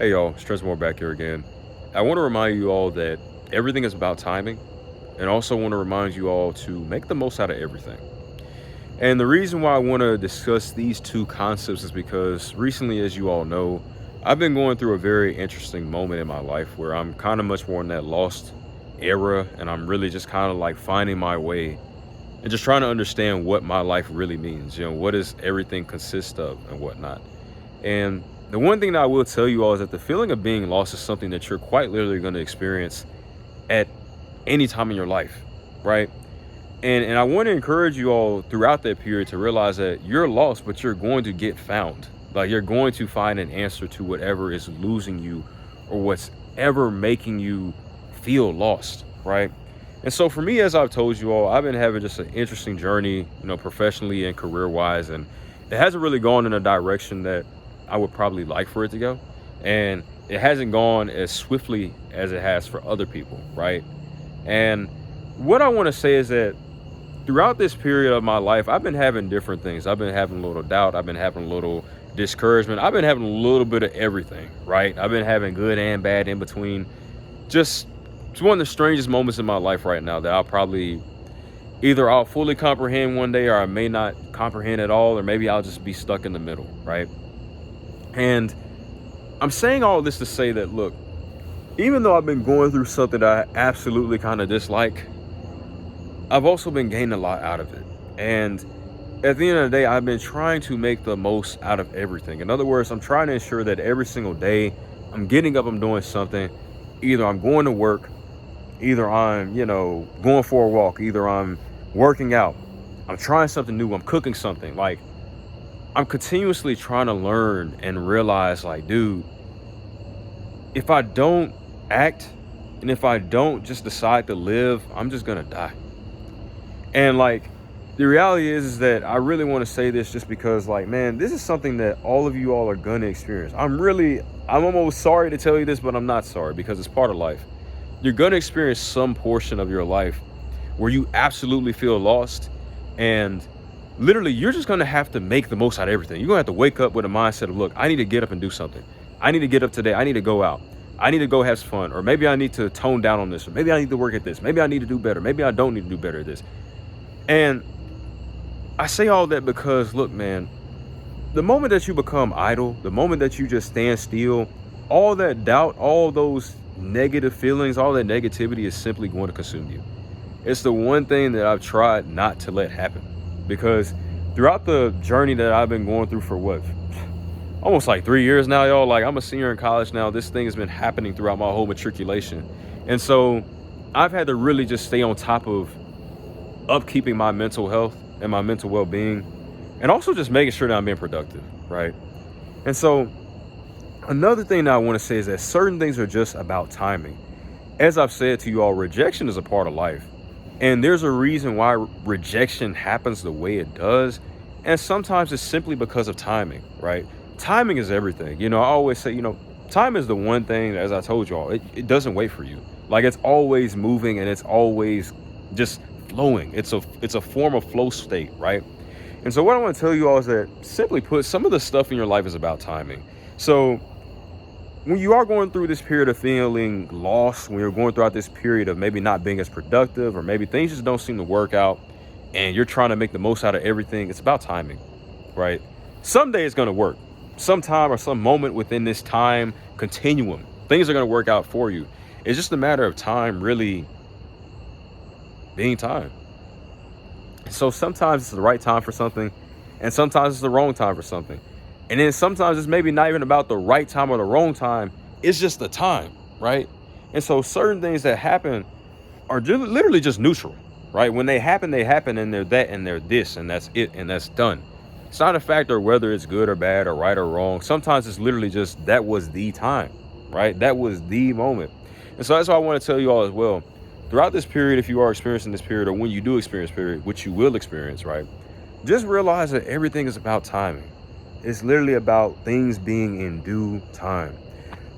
Hey y'all, More back here again. I want to remind you all that everything is about timing, and also want to remind you all to make the most out of everything. And the reason why I want to discuss these two concepts is because recently, as you all know, I've been going through a very interesting moment in my life where I'm kind of much more in that lost era, and I'm really just kind of like finding my way and just trying to understand what my life really means. What does everything consist of and whatnot. And the one thing that I will tell you all is that the feeling of being lost is something that you're quite literally going to experience at any time in your life, right? And I want to encourage you all throughout that period to realize that you're lost, but you're going to get found. Like, you're going to find an answer to whatever is losing you or what's ever making you feel lost, right? And so for me, as I've told you all, I've been having just an interesting journey, professionally and career wise, and it hasn't really gone in a direction that I would probably like for it to go. And it hasn't gone as swiftly as it has for other people, right? And what I want to say is that throughout this period of my life, I've been having different things. I've been having a little doubt. I've been having a little discouragement. I've been having a little bit of everything, right? I've been having good and bad in between. Just it's one of the strangest moments in my life right now that I'll fully comprehend one day, or I may not comprehend at all, or maybe I'll just be stuck in the middle, right? And I'm saying all this to say that, look, even though I've been going through something that I absolutely kind of dislike, I've also been gaining a lot out of it. And at the end of the day, I've been trying to make the most out of everything. In other words, I'm trying to ensure that every single day I'm getting up, I'm doing something. Either I'm going to work, either I'm, going for a walk, either I'm working out, I'm trying something new, I'm cooking something. Like, I'm continuously trying to learn and realize, like, dude, if I don't act and if I don't just decide to live, I'm just gonna die. And like, the reality is that I really want to say this just because, like, man, this is something that all of you all are gonna experience. I'm almost sorry to tell you this, but I'm not sorry, because it's part of life. You're gonna experience some portion of your life where you absolutely feel lost, and literally you're just gonna have to make the most out of everything. You're gonna have to wake up with a mindset of, look, I need to get up and do something. I need to get up today. I need to go out. I need to go have some fun. Or maybe I need to tone down on this. Or maybe I need to work at this. Maybe I need to do better. Maybe I don't need to do better at this. And I say all that because, look, man, the moment that you become idle, the moment that you just stand still, all that doubt, all those negative feelings, all that negativity is simply going to consume you. It's the one thing that I've tried not to let happen, because throughout the journey that I've been going through for almost like 3 years now, y'all, like, I'm a senior in college now. This thing has been happening throughout my whole matriculation. And so I've had to really just stay on top of upkeeping my mental health and my mental well-being, and also just making sure that I'm being productive, right? And so another thing that I want to say is that certain things are just about timing. As I've said to you all, rejection is a part of life. And there's a reason why rejection happens the way it does. And sometimes it's simply because of timing, right? Timing is everything. I always say, time is the one thing, as I told you all, it doesn't wait for you. Like, it's always moving and it's always just flowing. It's a form of flow state, right? And so what I want to tell you all is that, simply put, some of the stuff in your life is about timing. So when you are going through this period of feeling lost, when you're going throughout this period of maybe not being as productive, or maybe things just don't seem to work out and you're trying to make the most out of everything, it's about timing, right? Someday it's going to work. Sometime or some moment within this time continuum, things are going to work out for you. It's just a matter of time really being time. So sometimes it's the right time for something, and sometimes it's the wrong time for something. And then sometimes it's maybe not even about the right time or the wrong time. It's just the time, right? And so certain things that happen are literally just neutral, right? When they happen, and they're that, and they're this, and that's it, and that's done. It's not a factor of whether it's good or bad or right or wrong. Sometimes it's literally just, that was the time, right? That was the moment. And so that's why I want to tell you all as well. Throughout this period, if you are experiencing this period, or when you do experience period, which you will experience, right? Just realize that everything is about timing. It's literally about things being in due time.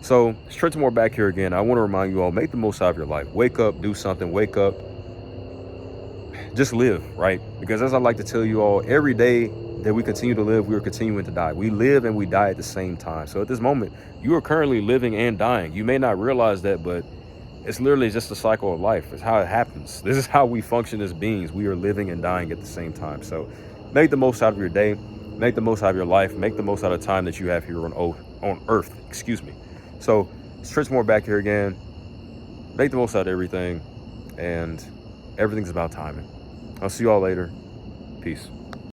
So, More back here again. I want to remind you all, make the most out of your life. Wake up, do something, wake up. Just live, right? Because as I like to tell you all, every day that we continue to live, we are continuing to die. We live and we die at the same time. So at this moment, you are currently living and dying. You may not realize that, but it's literally just a cycle of life. It's how it happens. This is how we function as beings. We are living and dying at the same time. So make the most out of your day. Make the most out of your life. Make the most out of the time that you have here on Earth. Excuse me. So it's Trenchmore back here again. Make the most out of everything. And everything's about timing. I'll see you all later. Peace.